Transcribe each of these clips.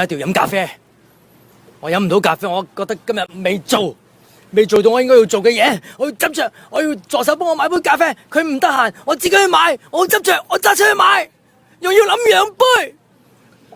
一定要飲咖啡。我飲唔到咖啡，我覺得今日未做到我應該要做嘅嘢。我要執着，我要助手幫我買杯咖啡。佢唔得閒，我自己去買。我執着，我揸車去買，又要諗兩杯，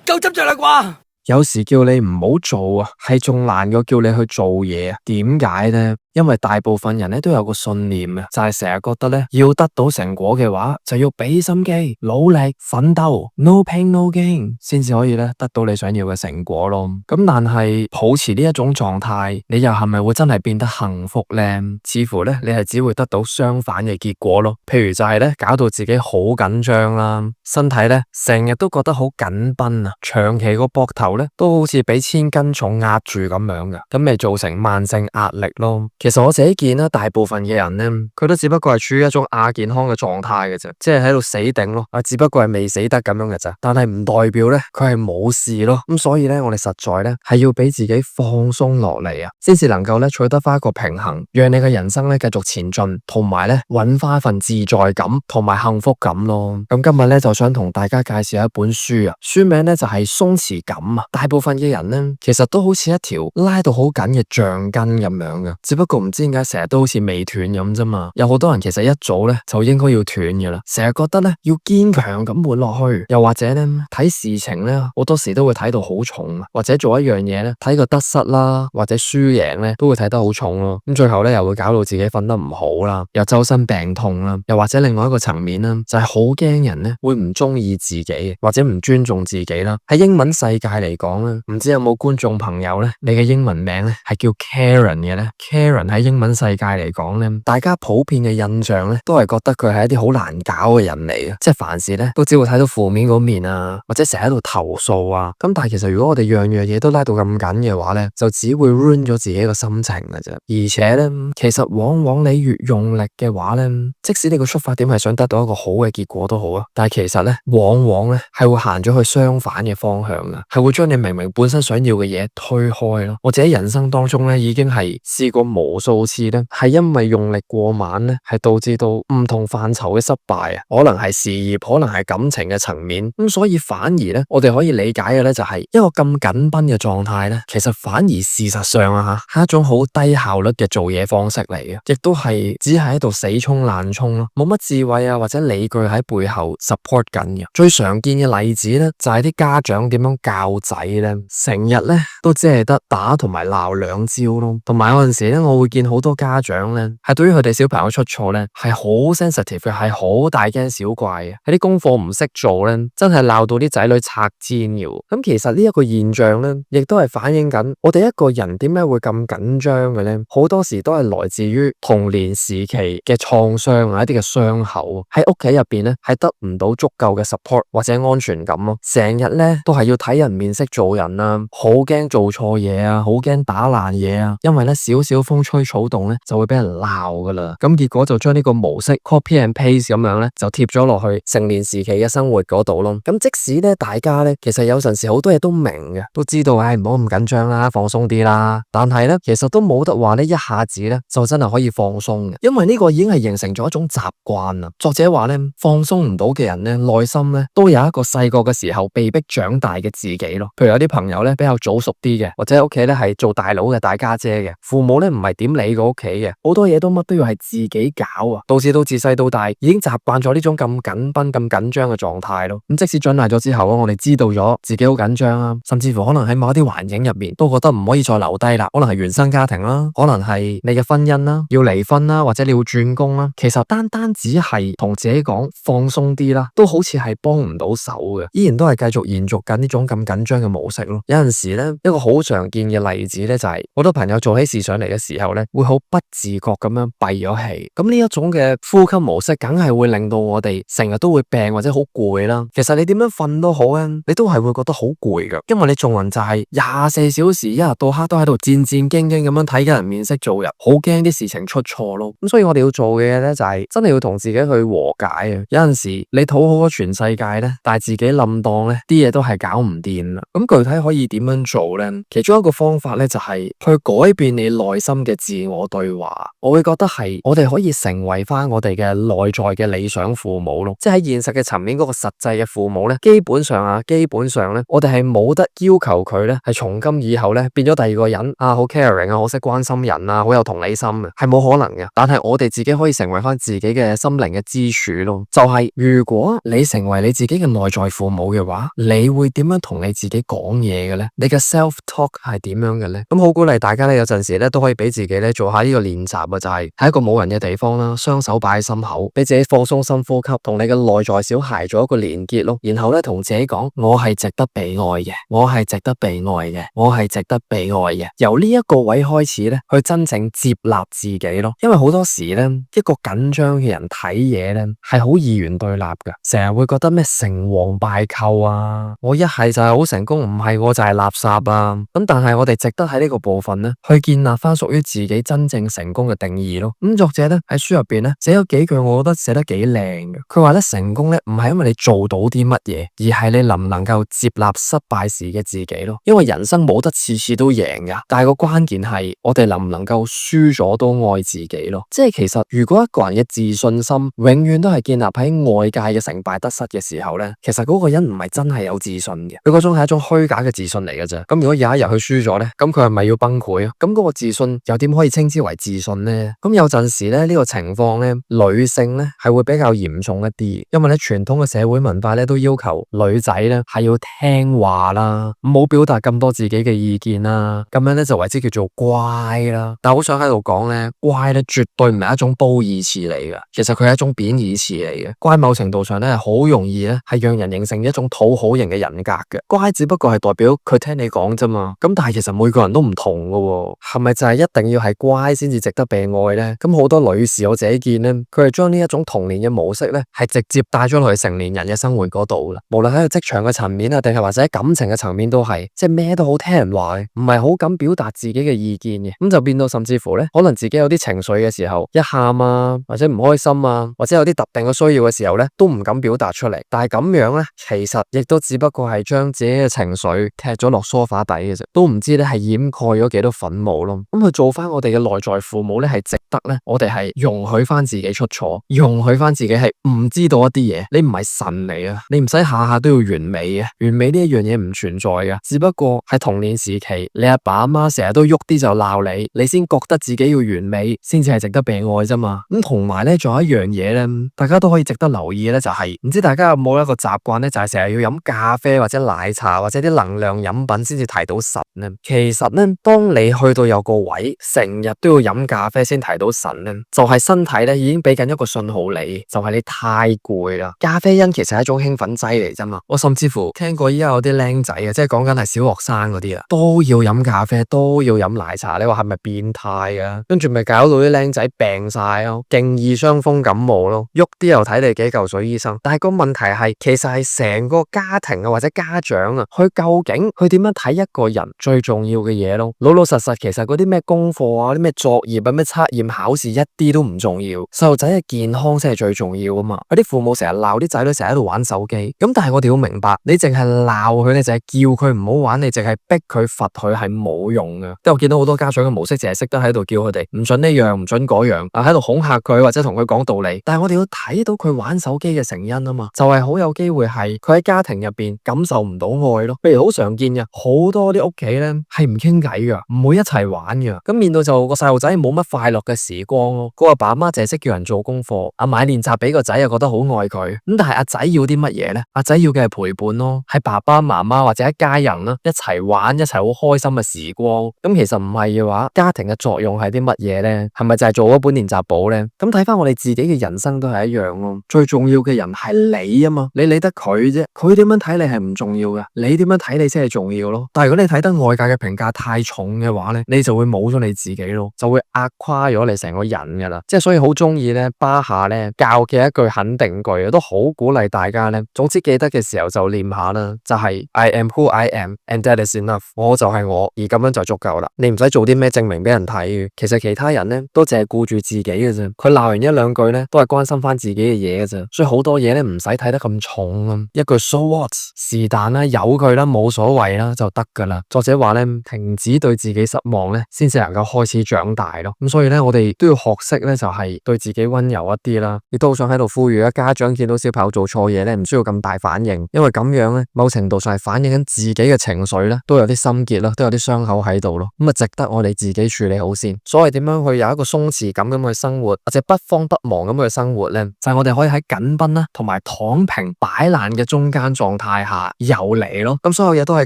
夠執着啦啩？有時叫你唔好做啊，係仲難過叫你去做嘢啊。點解呢？因為大部分人咧都有個信念啊，就係成日覺得咧要得到成果嘅話，就要俾心機、努力、奮鬥 ，no pain no gain，先至可以咧得到你想要嘅成果咯。咁但係保持呢一種狀態，你又係咪會真係變得幸福呢？似乎咧你係只會得到相反嘅結果咯。譬如就係咧搞到自己好緊張啦，身體咧成日都覺得好緊繃啊，長期個膊頭咧都好似俾千斤重壓住咁樣嘅，咁咪造成慢性壓力咯。其實我自己見啦，大部分嘅人咧，佢都只不過係處於一種亞健康嘅狀態嘅啫，即係喺度死頂咯，只不過係未死得咁樣嘅咋。但係唔代表咧佢係冇事咯。咁所以咧，我哋實在咧係要俾自己放鬆落嚟啊，先至能夠咧取得翻一個平衡，讓你嘅人生咧繼續前進，同埋咧搵翻一份自在感同埋幸福感咯。咁今日咧就想同大家介紹一本書啊，書名咧就係鬆弛感啊。大部分嘅人咧其實都好似一條拉到好緊嘅橡筋咁樣嘅，只不過唔知點解成日都好似未斷咁啫嘛。有好多人其實一早咧就應該要斷嘅啦，成日覺得咧要堅強咁活落去，又或者咧睇事情咧好多時都會睇到好重，或者做一樣嘢咧睇個得失啦，或者輸贏咧都會睇得好重咯。咁最後咧又會搞到自己瞓得唔好啦，又周身病痛啦，又或者另外一個層面啦，就係好驚人咧會唔中意自己，或者唔尊重自己啦。喺英文世界嚟講咧，唔知有冇觀眾朋友咧，你嘅英文名咧係叫 Karen 嘅咧 ？Karen 喺英文世界嚟講咧，大家普遍嘅印象咧，都係覺得佢係一啲好難搞嘅人嚟嘅，即係凡事咧都只會睇到負面嗰面啊，或者成日喺度投訴啊。咁但係其實如果我哋樣樣嘢都拉到咁緊嘅話咧，就只會 ruin 咗自己個心情嘅啫。而且咧，其實往往你越用力嘅話咧，即使你個出發點係想得到一個好嘅結果都好啊，但係其實咧，往往咧係會行咗去相反嘅方向啊，係會將你明明本身想要嘅嘢推開咯。我自己人生當中咧，已經係試過無數次咧，係因為用力過猛咧，係導致到唔同範疇嘅失敗啊，可能係事業，可能係感情嘅層面。咁所以反而咧，我哋可以理解嘅咧，就係一個咁緊繃嘅狀態咧，其實反而事實上啊吓，係一種好低效率嘅做嘢方式嚟嘅，亦都係只係喺度死衝爛衝咯，冇乜智慧啊或者理據喺背後 support 緊嘅。最常見嘅例子咧，就係啲家長點樣教仔咧，成日咧都只係得打同埋鬧兩招咯。同埋有陣時咧，我會見好多家長咧，係對於佢哋小朋友出錯咧，係好 sensitive 嘅，係好大驚小怪嘅，喺啲功課唔識做咧，真係鬧到啲仔女拆煎嘅。咁其實呢一個現象咧，亦都係反映緊我哋一個人點解會咁緊張嘅咧，好多時都係來自於童年時期嘅創傷啊，一啲嘅傷口喺屋企入邊咧，係得唔到足夠嘅 support 或者安全感咯，成日咧都係要睇人面色做人啊，好驚做錯嘢啊，好驚打爛嘢啊，因為咧少少風吹草動咧就會俾人鬧噶啦，咁結果就將呢個模式 copy and paste 咁樣咧就貼咗落去成年時期嘅生活嗰度咯。咁即使咧大家咧其實有陣時好多嘢都明嘅，都知道唔好咁緊張啦，放鬆啲啦，但係咧其實都冇得話呢一下子咧就真係可以放鬆嘅，因為呢個已經係形成咗一種習慣啦。作者話咧，放鬆唔到嘅人咧，內心咧都有一個細個嘅時候被逼長大嘅自己咯。譬如有啲朋友咧比較早熟啲嘅，或者屋企咧係做大佬嘅大家姐嘅，父母咧唔係點理個屋企嘅，好多嘢都乜都要係自己搞啊，導致到自細到大已經習慣咗呢種咁緊繃、咁緊張嘅狀態咯。咁即使長大咗之後，我哋知道咗自己好緊張啊，甚至乎可能喺某一啲環境入面都覺得唔可以再留低啦，可能係原生家庭啦，可能係你嘅婚姻啦，要離婚啦，或者你要轉工啦，其實單只係同自己講放鬆啲啦，都好似係幫唔到手嘅，依然都係繼續延續緊呢種咁緊張嘅模式咯。有陣時咧，一個好常見嘅例子咧就係好多朋友做起事上嚟嘅時候咧，會好不自覺咁樣閉咗氣。咁呢一種嘅呼吸模式，梗係會令到我哋成日都會病或者好攰啦。其實你點樣瞓都好啊，你都係會覺得好攰噶，因為你做人就係24小時一日到黑都喺度戰戰兢兢咁樣睇緊人面色做人，好驚啲事情出錯咯。咁所以我哋要做嘅嘢咧就係真係要同自己去和解啊。有陣時你討好咗全世界咧，但係自己冧當咧，啲嘢都係搞唔掂啦。咁具體可以點樣做咧？其中一個方法咧就係去改變你內心嘅自我對話。我會覺得係我哋可以成為翻我哋嘅內在嘅理想父母咯，即係喺現實嘅層面嗰個實際嘅父母咧，基本上咧，我哋係冇得要求佢咧係從今以後咧變咗第二個人啊，好 caring 啊，好識關心人啊，好有同理心啊，係冇可能嘅。但係我哋自己可以成為翻自己嘅心靈嘅支柱咯。就係如果你成為你自己嘅內在父母嘅話，你會點樣同你自己講嘢嘅咧？你嘅 self talk 係點樣嘅咧？咁好鼓勵大家咧，有陣時咧都可以俾自己咧做下呢個練習啊，就係喺一個冇人嘅地方啦，雙手擺喺心口，俾自己放鬆深呼吸，同你嘅內在小孩做一個連結咯。然後咧同自己講，我係值得被愛嘅，我係值得被愛嘅，我係值得被愛嘅。由呢一個位開始咧，去真正接納自己咯。因為好多時咧，一個緊張嘅人睇嘢咧係好二元對立噶，成日會覺得咩成王敗寇啊，我一係就係好成功，唔係我就係垃圾啊。咁但係我哋值得喺呢個部分咧，去建立翻屬於自己真正成功嘅定義咯。咁作者咧喺書入邊咧寫咗幾句，我覺得寫得幾靚嘅。佢話咧，成功咧唔係因為你做到啲乜嘢，而係你能唔能夠接納失敗時嘅自己咯。因為人生冇得次次都贏噶，但係個關鍵係我哋能唔能夠輸咗都愛自己咯。即係其實如果一個人嘅自信心永遠都係建立喺外界嘅成敗得失嘅時候咧，其實嗰個人唔係真係有自信嘅，佢嗰種係一種虛假嘅自信嚟嘅啫。咁如果有一日佢輸咗咧，咁佢係咪要崩潰啊？咁嗰個自信又點可以稱之為自信咧？咁有陣時咧呢個情況咧，女性咧係會比較嚴重一啲，因為咧傳統嘅社會文化咧都要求女仔咧係要聽話啦，唔好表達咁多自己嘅意見啦，咁樣咧就為之叫做乖啦。但係好想喺度講咧，乖咧絕對唔係一種褒義詞嚟嘅，其實佢係一種貶義詞嚟嘅。乖某程度上咧係好容易咧係讓人形成一種討好型嘅人格嘅。乖只不過係代表佢聽你講啫嘛，咁但係其實每個人都唔同噶喎，係咪就係一定要係乖先至值得被愛咧？咁好多女士我自己見咧，佢係將呢一種童年嘅模式咧係直接帶咗落去成年人嘅生活嗰度啦。無論喺個職場嘅層面啊，定係或者喺感情嘅層面都係，即係咩都好聽人話嘅，唔係好敢表達自己嘅意見嘅，咁就變到甚至乎咧，可能自己有啲情緒嘅時候，一喊啊，或者唔開心啊，或者有啲特定嘅需要嘅時候咧，都唔敢表達出嚟。但係咁樣咧，其實亦都只不過係將自己嘅情緒踢咗落梳化底嘅啫，都唔知咧係掩蓋咗幾多憤怒咯。咁去做翻我哋嘅內在父母咧，係值得咧，我哋係容許翻自己出錯，容許翻自己係唔知道一啲嘢。你唔係神嚟啊，你唔使下下都要完美嘅，完美呢一樣嘢唔存在嘅，只不過係童年時期你阿爸阿媽成日都喐啲就鬧你，你先覺得自己要完美，先至係值得被愛啫嘛。咁同埋咧，仲有一樣嘢咧，大家都可以值得留意咧，就係唔知大家有冇一個習慣咧，就係成日要飲咖啡或者奶茶或者啲能量飲品先至提到神咧。其實咧，當你去到有個位，成日都要飲咖啡先提到神咧，就係身體咧已經俾緊一個信號你，就係你太攰啦。咖啡因其實係一種興奮劑嚟啫嘛。我甚至乎聽過依家有啲僆仔啊，即係講緊係小學生嗰啲啊，都要飲咖啡，都要飲奶茶。你話係咪變態啊？跟住咪搞到啲僆仔病晒咯，勁易傷風感冒咯，喐啲又睇你幾嚿水醫生。但係個問題係，其實係成個家庭啊或者家長啊，佢究竟佢點樣睇一個人最重要嘅嘢咯？老老實實，其實嗰啲咩功課啊、啲咩作業啊、咩測驗考試一啲都唔重要，細路仔嘅健康先係最重要啊嘛。有啲父母成日鬧啲仔女成日喺度玩手機，咁但係我哋要明白，你淨係鬧佢，你淨係叫佢唔好玩，你淨係逼佢罰佢係冇用嘅。即係我見到好多家長嘅模式，淨係識得喺度叫佢哋唔准呢樣，唔准嗰樣，喺度恐嚇佢或者同佢講道理。但係我哋要睇到佢玩手機嘅成因啊嘛，就係好有機會係佢喺家庭入邊感受唔到愛咯。譬如好常見嘅，好多啲屋企咧係唔傾偈噶，唔會一齊玩噶。咁面對就個細路仔冇乜快樂嘅時光咯。個阿爸阿媽淨係識叫人做功課，買練習俾個仔又覺得好愛佢。咁但係阿仔要啲乜嘢咧？阿仔要嘅係陪伴咯，係爸爸媽媽或者一家人啦一齊玩一齊好開心嘅時光。咁其實唔係嘅話，家庭嘅作用係啲乜嘢咧？係咪就係做嗰本練習簿咧？咁睇翻我哋自己嘅人生都係一樣咯。最重要嘅人係你啊嘛，你理得佢啫？佢點樣睇你係唔重要嘅，你點樣睇你先係重要咯。但係如果你睇得外界嘅評價太重嘅話咧，你就會冇咗你自己咯，就會壓垮咗你成個人噶啦。即係所以好中意咧巴夏咧教嘅一句肯定句，都好鼓勵大家咧。總之記得嘅時候就念下啦，就係 I am who I am and that is enough。我就係我，而咁樣就足夠啦。你唔使做啲咩證明俾人睇嘅。其實其他人咧都淨係顧住自己嘅啫。佢鬧完一兩句咧，都係關心翻自己嘅嘢嘅啫。所以好多嘢咧唔使睇得咁重啊。一句 so what 是但啦，由佢啦，冇所謂啦就得噶啦。作者者話咧停止對自己失望咧，先至能夠開始長大咯。咁所以咧，我哋都要學識咧，就係對自己溫柔一啲啦。亦都好想喺度呼籲啊，家長見到小朋友做錯嘢咧，唔需要咁大反應，因為咁樣咧，某程度上係反映緊自己嘅情緒咧，都有啲心結啦，都有啲傷口喺度咯。咁啊，值得我哋自己處理好先。所謂點樣去有一個鬆弛感咁去生活，或者不慌不忙咁去生活咧，就係我哋可以喺緊繃啦，同埋躺平擺爛嘅中間狀態下游離咯。咁所有嘢都係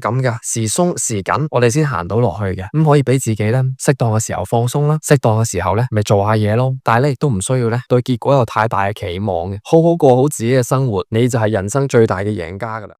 咁噶，時鬆時緊，我哋先行到落去嘅。咁可以俾自己咧適當嘅時候放鬆啦，適當嘅時候咧咪做下嘢咯。但係咧亦都唔需要咧對結果有太大嘅期望嘅，好好過好自己嘅生活，你就係人生最大嘅贏家噶啦。